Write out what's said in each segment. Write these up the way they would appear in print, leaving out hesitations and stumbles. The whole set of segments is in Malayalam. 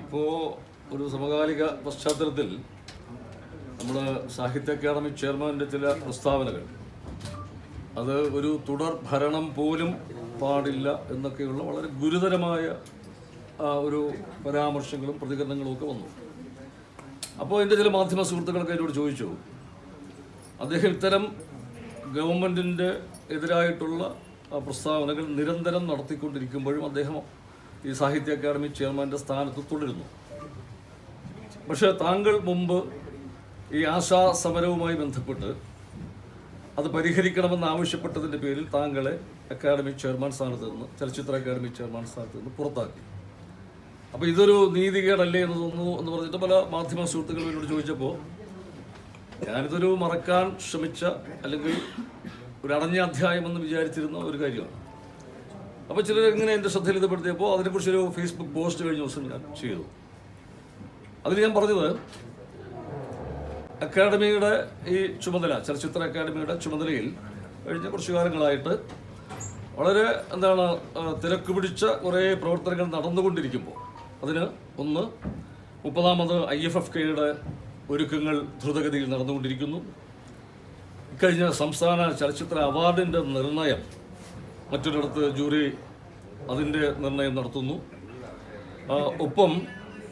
ഇപ്പോൾ ഒരു സമകാലിക പശ്ചാത്തലത്തിൽ നമ്മുടെ സാഹിത്യ അക്കാദമി ചെയർമാൻ്റെ ചില പ്രസ്താവനകൾ അത് ഒരു തുടർ ഭരണം പോലും പാടില്ല എന്നൊക്കെയുള്ള വളരെ ഗുരുതരമായ ഒരു പരാമർശങ്ങളും പ്രതികരണങ്ങളും ഒക്കെ വന്നു. അപ്പോൾ എൻ്റെ ചില മാധ്യമ സുഹൃത്തുക്കളൊക്കെ എന്നോട് ചോദിച്ചു, അദ്ദേഹം ഇത്തരം ഗവൺമെൻറ്റിൻ്റെ എതിരായിട്ടുള്ള പ്രസ്താവനകൾ നിരന്തരം നടത്തിക്കൊണ്ടിരിക്കുമ്പോഴും അദ്ദേഹം ഈ സാഹിത്യ അക്കാദമി ചെയർമാൻ്റെ സ്ഥാനത്ത് തുടരുന്നു. പക്ഷേ താങ്കൾ മുമ്പ് ഈ ആശാ സമരവുമായി ബന്ധപ്പെട്ട് അത് പരിഹരിക്കണമെന്ന് ആവശ്യപ്പെട്ടതിൻ്റെ പേരിൽ താങ്കളെ അക്കാദമി ചെയർമാൻ സ്ഥാനത്ത് നിന്ന്, ചലച്ചിത്ര അക്കാദമി ചെയർമാൻ സ്ഥാനത്ത് നിന്ന് പുറത്താക്കി. അപ്പോൾ ഇതൊരു നീതികേടല്ലേ എന്ന് തോന്നുന്നു എന്ന് പറഞ്ഞിട്ട് പല മാധ്യമ സുഹൃത്തുക്കൾ എന്നോട് ചോദിച്ചപ്പോൾ ഞാനിതൊരു മറക്കാൻ ശ്രമിച്ച അല്ലെങ്കിൽ ഒരു അടഞ്ഞ അധ്യായമെന്ന് വിചാരിച്ചിരുന്ന ഒരു കാര്യമാണ്. അപ്പോൾ ചിലർ ഇങ്ങനെ എൻ്റെ ശ്രദ്ധയിൽ ഇത് പെടുത്തിയപ്പോൾ അതിനെക്കുറിച്ചൊരു ഫേസ്ബുക്ക് പോസ്റ്റ് കഴിഞ്ഞ ദിവസം ഞാൻ ചെയ്തു. അതിൽ ഞാൻ പറഞ്ഞത് അക്കാദമിയുടെ ഈ ചുമതല, ചലച്ചിത്ര അക്കാദമിയുടെ ചുമതലയിൽ കഴിഞ്ഞ കുറച്ചു കാലങ്ങളായിട്ട് വളരെ തിരക്ക് പിടിച്ച കുറേ പ്രവർത്തനങ്ങൾ നടന്നുകൊണ്ടിരിക്കുമ്പോൾ അതിന് ഒന്ന് 30ാമത് IFFKയുടെ ഒരുക്കങ്ങൾ ദ്രുതഗതിയിൽ നടന്നുകൊണ്ടിരിക്കുന്നു. ഇക്കഴിഞ്ഞ സംസ്ഥാന ചലച്ചിത്ര അവാർഡിൻ്റെ നിർണയം മറ്റൊരിടത്ത് ജൂറി അതിൻ്റെ നിർണയം നടത്തുന്നു. ഒപ്പം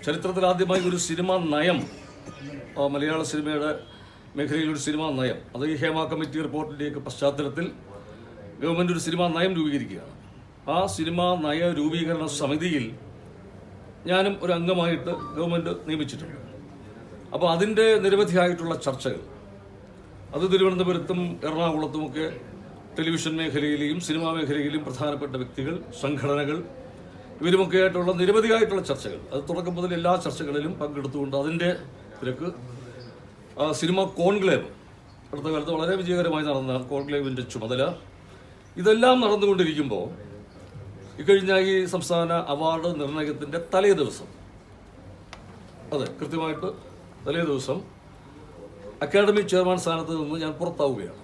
ചരിത്രത്തിലാദ്യമായി ഒരു സിനിമാ നയം, മലയാള സിനിമയുടെ മേഖലയിലൊരു സിനിമാ നയം, അത് ഈ ഹേമ കമ്മിറ്റി റിപ്പോർട്ടിൻ്റെയൊക്കെ പശ്ചാത്തലത്തിൽ ഗവൺമെൻറ് ഒരു സിനിമാ നയം രൂപീകരിക്കുകയാണ്. ആ സിനിമാ നയ രൂപീകരണ സമിതിയിൽ ഞാനും ഒരു അംഗമായിട്ട് ഗവൺമെൻറ് നിയമിച്ചിട്ടുണ്ട്. അപ്പോൾ അതിൻ്റെ നിരവധിയായിട്ടുള്ള ചർച്ചകൾ അത് തിരുവനന്തപുരത്തും എറണാകുളത്തുമൊക്കെ ടെലിവിഷൻ മേഖലയിലെയും സിനിമാ മേഖലയിലെയും പ്രധാനപ്പെട്ട വ്യക്തികൾ, സംഘടനകൾ, ഇവരുമൊക്കെ ആയിട്ടുള്ള നിരവധിയായിട്ടുള്ള ചർച്ചകൾ, അത് തുടക്കം മുതൽ എല്ലാ ചർച്ചകളിലും പങ്കെടുത്തുകൊണ്ട് അതിൻ്റെ തിരക്ക്. സിനിമ കോൺക്ലേവ്, അടുത്ത കാലത്ത് വളരെ വിജയകരമായി നടന്ന കോൺക്ലേവിൻ്റെ ചുമതല, ഇതെല്ലാം നടന്നുകൊണ്ടിരിക്കുമ്പോൾ ഇക്കഴിഞ്ഞ ഈ സംസ്ഥാന അവാർഡ് നിർണയത്തിൻ്റെ തലേ ദിവസം, അതെ കൃത്യമായിട്ട് തലേ ദിവസം അക്കാദമി ചെയർമാൻ സ്ഥാനത്ത് നിന്ന് ഞാൻ പുറത്താവുകയാണ്.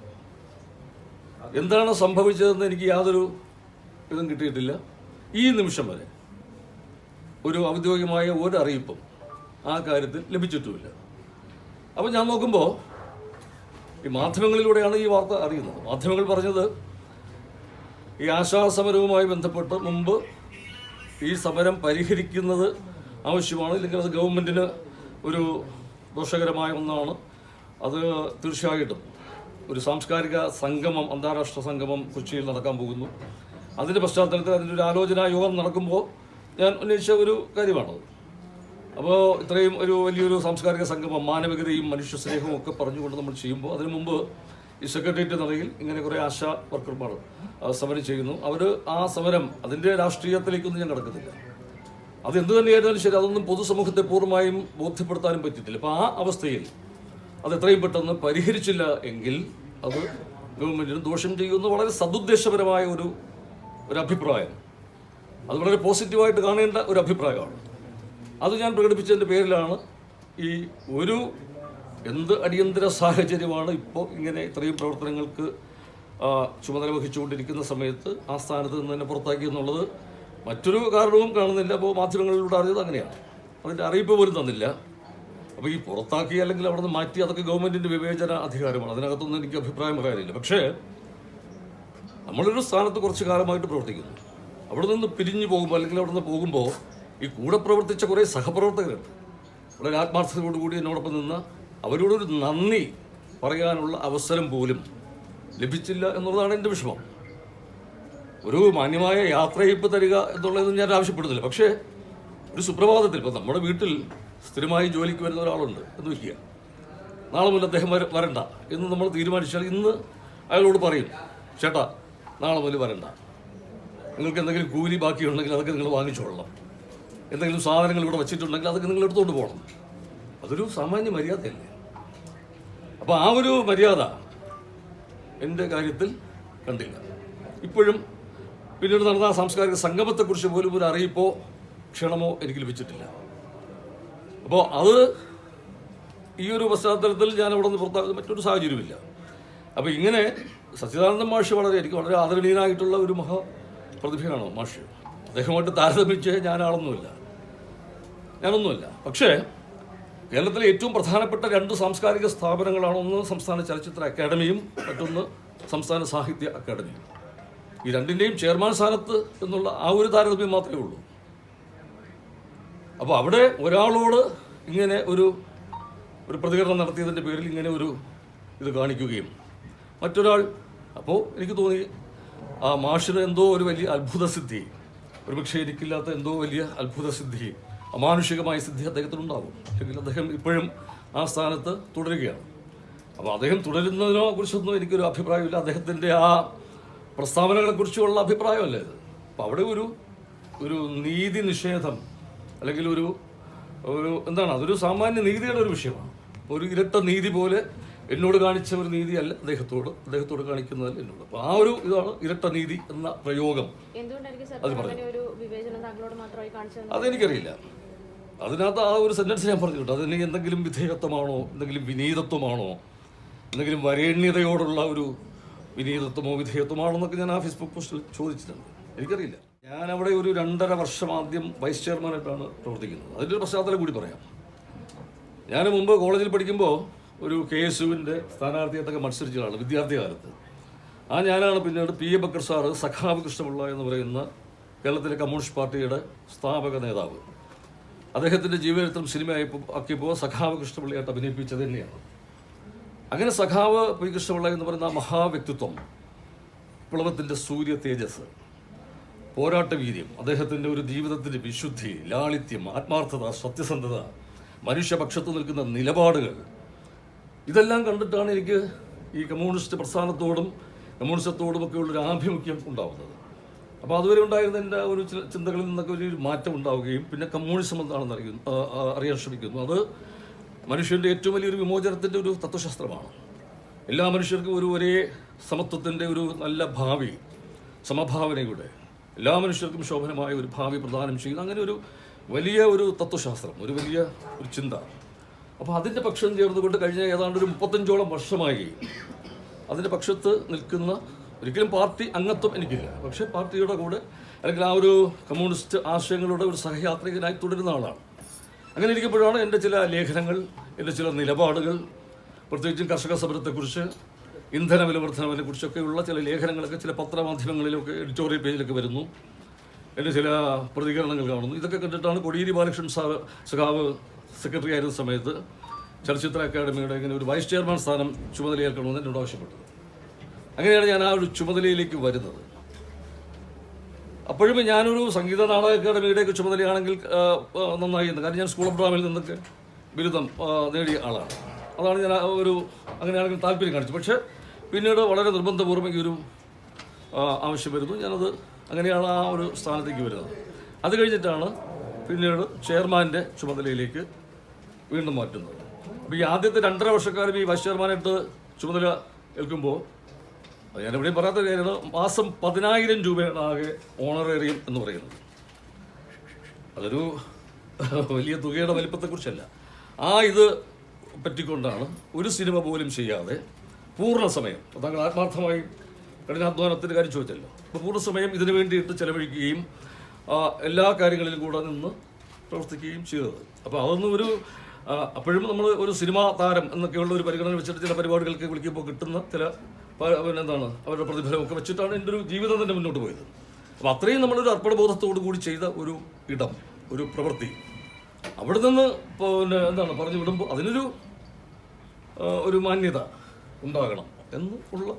എന്താണ് സംഭവിച്ചതെന്ന് എനിക്ക് യാതൊരു ഇതും കിട്ടിയിട്ടില്ല. ഈ നിമിഷം വരെ ഒരു ഔദ്യോഗികമായ ഒരു അറിയിപ്പും ആ കാര്യത്തിൽ ലഭിച്ചിട്ടുമില്ല. അപ്പോൾ ഞാൻ നോക്കുമ്പോൾ ഈ മാധ്യമങ്ങളിലൂടെയാണ് ഈ വാർത്ത അറിയുന്നത്. മാധ്യമങ്ങൾ പറഞ്ഞത് ഈ ആശാസമരവുമായി ബന്ധപ്പെട്ട് മുമ്പ് ഈ സമരം പരിഹരിക്കുന്നത് ആവശ്യമാണ്, ഇല്ലെങ്കിൽ അത് ഗവൺമെൻറ്റിന് ഒരു ദോഷകരമായ ഒന്നാണ്. അത് തീർച്ചയായിട്ടും ഒരു സാംസ്കാരിക സംഗമം, അന്താരാഷ്ട്ര സംഗമം കൊച്ചിയിൽ നടക്കാൻ പോകുന്നു. അതിൻ്റെ പശ്ചാത്തലത്തിൽ അതിൻ്റെ ഒരു ആലോചനാ യോഗം നടക്കുമ്പോൾ ഞാൻ ഉന്നയിച്ച ഒരു കാര്യമാണത്. അപ്പോൾ ഇത്രയും ഒരു വലിയൊരു സാംസ്കാരിക സംഗമം, മാനവികതയും മനുഷ്യ സ്നേഹവും ഒക്കെ പറഞ്ഞുകൊണ്ട് നമ്മൾ ചെയ്യുമ്പോൾ അതിനു മുമ്പ് ഈ സെക്രട്ടേറിയറ്റ് നിലയിൽ ഇങ്ങനെ കുറേ ആശാ വർക്കർമാർ സമരം ചെയ്യുന്നു. അവർ ആ സമരം അതിൻ്റെ രാഷ്ട്രീയത്തിലേക്കൊന്നും ഞാൻ കിടക്കുന്നില്ല. അത് എന്ത് തന്നെയായിരുന്നാലും ശരി, അതൊന്നും പൊതുസമൂഹത്തെ പൂർണ്ണമായും ബോധ്യപ്പെടുത്താനും പറ്റിയിട്ടില്ല. അപ്പോൾ ആ അവസ്ഥയിൽ അത് എത്രയും പെട്ടെന്ന് പരിഹരിച്ചില്ല എങ്കിൽ അത് ഗവൺമെൻറ്റിന് ദോഷം ചെയ്യുന്ന വളരെ സദുദ്ദേശപരമായ ഒരു അഭിപ്രായം, അത് വളരെ പോസിറ്റീവായിട്ട് കാണേണ്ട ഒരു അഭിപ്രായമാണ്. അത് ഞാൻ പ്രകടിപ്പിച്ചതിൻ്റെ പേരിലാണ് ഈ ഒരു എന്ത് അടിയന്തര സാഹചര്യമാണ് ഇപ്പോൾ ഇങ്ങനെ ഇത്രയും പ്രവർത്തനങ്ങൾക്ക് ചുമതല വഹിച്ചുകൊണ്ടിരിക്കുന്ന സമയത്ത് ആ സ്ഥാനത്ത് നിന്ന് തന്നെ പുറത്താക്കി എന്നുള്ളത്. മറ്റൊരു കാരണവും കാണുന്നില്ല. അപ്പോൾ മാധ്യമങ്ങളിലൂടെ അറിഞ്ഞത് അങ്ങനെയാണ്, അതിൻ്റെ അറിയിപ്പ് പോലും തന്നില്ല. അപ്പോൾ ഈ പുറത്താക്കി അല്ലെങ്കിൽ അവിടെ നിന്ന് മാറ്റി, അതൊക്കെ ഗവൺമെൻറ്റിൻ്റെ വിവേചന അധികാരമാണ്, അതിനകത്തൊന്നും എനിക്ക് അഭിപ്രായം പറയാനില്ല. പക്ഷേ നമ്മളൊരു സ്ഥാനത്ത് കുറച്ച് കാലമായിട്ട് പ്രവർത്തിക്കുന്നു, അവിടെ നിന്ന് പിരിഞ്ഞു പോകുമ്പോൾ അല്ലെങ്കിൽ അവിടെ നിന്ന് പോകുമ്പോൾ ഈ കൂടെ പ്രവർത്തിച്ച കുറേ സഹപ്രവർത്തകരുണ്ട്, വളരെ ആത്മാർത്ഥതയോടുകൂടി എന്നോടൊപ്പം നിന്ന് അവരോടൊരു നന്ദി പറയാനുള്ള അവസരം പോലും ലഭിച്ചില്ല എന്നുള്ളതാണ് എൻ്റെ വിഷമം. ഒരു മാന്യമായ യാത്രയപ്പ് തരിക എന്നുള്ളതൊന്നും ഞാൻ ആവശ്യപ്പെടുന്നില്ല. പക്ഷേ ഒരു സുപ്രഭാതത്തിൽ ഇപ്പോൾ നമ്മുടെ വീട്ടിൽ സ്ഥിരമായി ജോലിക്ക് വരുന്ന ഒരാളുണ്ട് എന്ന് വയ്ക്കുക, നാളെ മുതൽ അദ്ദേഹം വരണ്ട എന്ന് നമ്മൾ തീരുമാനിച്ചാൽ ഇന്ന് അയാളോട് പറയും, ചേട്ടാ നാളെ മുതൽ വരണ്ട, നിങ്ങൾക്ക് എന്തെങ്കിലും കൂലി ബാക്കിയുണ്ടെങ്കിൽ അതൊക്കെ നിങ്ങൾ വാങ്ങിച്ചോളണം, എന്തെങ്കിലും സാധനങ്ങൾ ഇവിടെ വെച്ചിട്ടുണ്ടെങ്കിൽ അതൊക്കെ നിങ്ങൾ എടുത്തുകൊണ്ട് പോകണം. അതൊരു സാമാന്യ മര്യാദയല്ലേ? അപ്പോൾ ആ ഒരു മര്യാദ എൻ്റെ കാര്യത്തിൽ കണ്ടില്ല. ഇപ്പോഴും പിന്നീട് നടന്ന സാംസ്കാരിക സംഗമത്തെക്കുറിച്ച് പോലും ഒരു അറിയിപ്പോ ക്ഷണമോ എനിക്ക് ലഭിച്ചിട്ടില്ല. അപ്പോൾ അത് ഈ ഒരു പശ്ചാത്തലത്തിൽ ഞാൻ അവിടെ നിന്ന് പുറത്താക്കുന്ന മറ്റൊരു സാഹചര്യമില്ല. അപ്പോൾ ഇങ്ങനെ സച്ചിദാനന്ദൻ മാഷ് എനിക്ക് വളരെ ആദരണീയനായിട്ടുള്ള ഒരു പ്രതിഭയാണ് മാഷ്. അദ്ദേഹമായിട്ട് താരതമ്യിച്ച് ഞാനൊന്നുമില്ല. പക്ഷേ കേരളത്തിലെ ഏറ്റവും പ്രധാനപ്പെട്ട 2 സാംസ്കാരിക സ്ഥാപനങ്ങളാണ്, ഒന്ന് സംസ്ഥാന ചലച്ചിത്ര അക്കാദമിയും മറ്റൊന്ന് സംസ്ഥാന സാഹിത്യ അക്കാദമിയും. ഈ രണ്ടിൻ്റെയും ചെയർമാൻ സ്ഥാനത്ത് എന്നുള്ള ആ ഒരു താരതമ്യം മാത്രമേ ഉള്ളൂ. അപ്പോൾ അവിടെ ഒരാളോട് ഇങ്ങനെ ഒരു പ്രതികരണം നടത്തിയതിൻ്റെ പേരിൽ ഇങ്ങനെ ഇത് കാണിക്കുകയും മറ്റൊരാൾ, അപ്പോൾ എനിക്ക് തോന്നി ആ മാഷിന് എന്തോ ഒരു വലിയ അത്ഭുതസിദ്ധി, ഒരുപക്ഷെ എനിക്കില്ലാത്ത എന്തോ വലിയ അത്ഭുതസിദ്ധി, അമാനുഷികമായ സിദ്ധി അദ്ദേഹത്തിനുണ്ടാകും. അല്ലെങ്കിൽ അദ്ദേഹം ഇപ്പോഴും ആ സ്ഥാനത്ത് തുടരുകയാണ്. അപ്പോൾ അദ്ദേഹം തുടരുന്നതിനെ കുറിച്ചൊന്നും എനിക്കൊരു അഭിപ്രായമില്ല. അദ്ദേഹത്തിൻ്റെ ആ പ്രസ്താവനകളെക്കുറിച്ചുള്ള അഭിപ്രായമല്ല ഇത്. അപ്പോൾ അവിടെ ഒരു നീതി നിഷേധം അല്ലെങ്കിൽ അതൊരു സാമാന്യ നീതിയുടെ ഒരു വിഷയമാണ്. ഒരു ഇരട്ട നീതി പോലെ എന്നോട് കാണിച്ച ഒരു നീതിയല്ല അദ്ദേഹത്തോട് കാണിക്കുന്നതല്ല എന്നോട്. അപ്പോൾ ആ ഇതാണ് ഇരട്ട നീതി എന്ന പ്രയോഗം. അത് പറഞ്ഞു അതെനിക്കറിയില്ല. അതിനകത്ത് ആ ഒരു സെന്റൻസ് ഞാൻ പറഞ്ഞു കേട്ടോ. അതിന് എന്തെങ്കിലും വിധേയത്വമാണോ, എന്തെങ്കിലും വിനീതത്വമാണോ, എന്തെങ്കിലും വരേണ്യതയോടുള്ള ഒരു വിനീതത്വമോ വിധേയത്വമാണോ എന്നൊക്കെ ഞാൻ ആ ഫേസ്ബുക്ക് പോസ്റ്റിൽ ചോദിച്ചിട്ടുണ്ട്. എനിക്കറിയില്ല. ഞാൻ അവിടെ ഒരു 2.5 വർഷം ആദ്യം വൈസ് ചെയർമാനായിട്ടാണ് പ്രവർത്തിക്കുന്നത്. അതിൻ്റെ ഒരു പശ്ചാത്തലം കൂടി പറയാം. ഞാൻ മുമ്പ് കോളേജിൽ പഠിക്കുമ്പോൾ ഒരു KSUവിൻ്റെ സ്ഥാനാർത്ഥിയായിട്ടൊക്കെ മത്സരിച്ച ആളാണ് വിദ്യാർത്ഥി കാലത്ത്. ഞാനാണ് പിന്നീട് P.A. ബക്കർ സാറ്, സഖാവ് കൃഷ്ണപിള്ള എന്ന് പറയുന്ന കേരളത്തിലെ കമ്മ്യൂണിസ്റ്റ് പാർട്ടിയുടെ സ്ഥാപക നേതാവ്, അദ്ദേഹത്തിൻ്റെ ജീവചരിത്രം ആക്കിയപ്പോൾ സഖാവ് കൃഷ്ണപിള്ളയായിട്ട് അഭിനയിപ്പിച്ചത് തന്നെയാണ്. അങ്ങനെ സഖാവ് P. കൃഷ്ണപിള്ള എന്ന് പറയുന്ന ആ മഹാവ്യക്തിത്വം, വിപ്ലവത്തിൻ്റെ സൂര്യ തേജസ്, പോരാട്ട വീര്യം, അദ്ദേഹത്തിൻ്റെ ഒരു ജീവിതത്തിൻ്റെ വിശുദ്ധി, ലാളിത്യം, ആത്മാർത്ഥത, സത്യസന്ധത, മനുഷ്യപക്ഷത്ത് നിൽക്കുന്ന നിലപാടുകൾ, ഇതെല്ലാം കണ്ടിട്ടാണ് എനിക്ക് ഈ കമ്മ്യൂണിസ്റ്റ് പ്രസ്ഥാനത്തോടും കമ്മ്യൂണിസത്തോടുമൊക്കെ ഉള്ളൊരു ആഭിമുഖ്യം ഉണ്ടാകുന്നത്. അപ്പോൾ അതുവരെ ഉണ്ടായിരുന്ന എൻ്റെ ഒരു ചിന്തകളിൽ നിന്നൊക്കെ ഒരു മാറ്റം ഉണ്ടാവുകയും പിന്നെ കമ്മ്യൂണിസം എന്താണെന്ന് അറിയാൻ ശ്രമിക്കുന്നു. അത് മനുഷ്യൻ്റെ ഏറ്റവും വലിയൊരു വിമോചനത്തിൻ്റെ ഒരു തത്വശാസ്ത്രമാണ്. എല്ലാ മനുഷ്യർക്കും ഒരേ സമത്വത്തിൻ്റെ ഒരു നല്ല ഭാവി, സമഭാവനയുടെ, എല്ലാ മനുഷ്യർക്കും ശോഭനമായ ഒരു ഭാവി പ്രദാനം ചെയ്യുന്ന അങ്ങനെ ഒരു വലിയ തത്വശാസ്ത്രം, വലിയ ചിന്ത. അപ്പോൾ അതിൻ്റെ പക്ഷം ചേർന്നുകൊണ്ട് കഴിഞ്ഞ ഏതാണ്ട് ഒരു 35ഓളം വർഷമായി അതിൻ്റെ പക്ഷത്ത് നിൽക്കുന്ന, ഒരിക്കലും പാർട്ടി അംഗത്വം എനിക്കില്ല, പക്ഷേ പാർട്ടിയുടെ കൂടെ അല്ലെങ്കിൽ ആ ഒരു കമ്മ്യൂണിസ്റ്റ് ആശയങ്ങളുടെ ഒരു സഹയാത്രികനായി തുടരുന്ന ആളാണ്. അങ്ങനെ ഇരിക്കുമ്പോഴാണ് എൻ്റെ ചില ലേഖനങ്ങൾ, എൻ്റെ ചില നിലപാടുകൾ, പ്രത്യേകിച്ചും കർഷക സമരത്തെക്കുറിച്ച്, ഇന്ധന വില വർധനവിനെ കുറിച്ചൊക്കെയുള്ള ചില ലേഖനങ്ങളൊക്കെ ചില പത്രമാധ്യമങ്ങളിലൊക്കെ എഡിറ്റോറിയൽ പേജിലൊക്കെ വരുന്നു. എൻ്റെ ചില പ്രതികരണങ്ങൾ കാണുന്നു. ഇതൊക്കെ കണ്ടിട്ടാണ് കോടിയേരി ബാലകൃഷ്ണൻ സഖാവ് സെക്രട്ടറി ആയിരുന്ന സമയത്ത് ചലച്ചിത്ര അക്കാദമിയുടെ ഇങ്ങനെ ഒരു വൈസ് ചെയർമാൻ സ്ഥാനം ചുമതലയേൽക്കണമെന്ന് എന്നോട് ആവശ്യപ്പെട്ടത്. അങ്ങനെയാണ് ഞാൻ ആ ഒരു ചുമതലയിലേക്ക് വരുന്നത്. അപ്പോഴും ഞാനൊരു സംഗീത നാടക അക്കാദമിയുടെയൊക്കെ ചുമതലയാണെങ്കിൽ നന്നായി എന്ന്, കാരണം ഞാൻ സ്കൂൾ ഓഫ് ഡ്രാമയിൽ നിന്നൊക്കെ ബിരുദം നേടിയ ആളാണ്. അതാണ് ഞാൻ അങ്ങനെയാണെങ്കിൽ താല്പര്യം കാണിച്ചു. പക്ഷേ പിന്നീട് വളരെ നിർബന്ധപൂർവ്വം ഈ ഒരു ആവശ്യം വരുന്നു. ഞാനത് അങ്ങനെയാണ് ആ ഒരു സ്ഥാനത്തേക്ക് വരുന്നത്. അത് കഴിഞ്ഞിട്ടാണ് പിന്നീട് ചെയർമാൻ്റെ ചുമതലയിലേക്ക് വീണ്ടും മാറ്റുന്നത്. അപ്പോൾ ഈ ആദ്യത്തെ 2.5 വർഷക്കാലം ഈ വൈസ് ചെയർമാനായിട്ട് ചുമതല ഏൽക്കുമ്പോൾ ഞാനിവിടെയും പറയാത്ത കാര്യമാണ്, മാസം 10,000 രൂപയാണ് ആകെ ഓണറേറിയം എന്ന് പറയുന്നത്. അതൊരു വലിയ തുകയുടെ വലിപ്പത്തെക്കുറിച്ചല്ല. ഇത് പറ്റിക്കൊണ്ടാണ് ഒരു സിനിമ പോലും ചെയ്യാതെ പൂർണ്ണ സമയം, താങ്കൾ ആത്മാർത്ഥമായി കഠിനാധ്വാനത്തിൻ്റെ കാര്യം ചോദിച്ചല്ലോ, അപ്പോൾ പൂർണ്ണ സമയം ഇതിനു വേണ്ടിയിട്ട് ചെലവഴിക്കുകയും എല്ലാ കാര്യങ്ങളിലും കൂടെ നിന്ന് പ്രവർത്തിക്കുകയും ചെയ്തത്. അപ്പോൾ അതൊന്നും അപ്പോഴും നമ്മൾ ഒരു സിനിമാ താരം എന്നൊക്കെയുള്ള ഒരു പരിഗണന വെച്ചിട്ട് ചില പരിപാടികൾക്ക് വിളിക്കുമ്പോൾ കിട്ടുന്ന ചില അവരുടെ പ്രതിഫലമൊക്കെ വെച്ചിട്ടാണ് എൻ്റെ ഒരു ജീവിതം തന്നെ മുന്നോട്ട് പോയത്. അപ്പോൾ അത്രയും നമ്മളൊരു അർപ്പണബോധത്തോടു കൂടി ചെയ്ത ഒരു പ്രവൃത്തി അവിടെ നിന്ന് പറഞ്ഞു വിടുമ്പോൾ അതിനൊരു മാന്യത ഉണ്ടാകണം എന്നുള്ള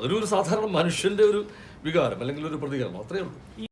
ഒരു സാധാരണ മനുഷ്യൻ്റെ ഒരു വികാരം അല്ലെങ്കിൽ ഒരു പ്രതികരണം, അത്രയേ ഉള്ളൂ.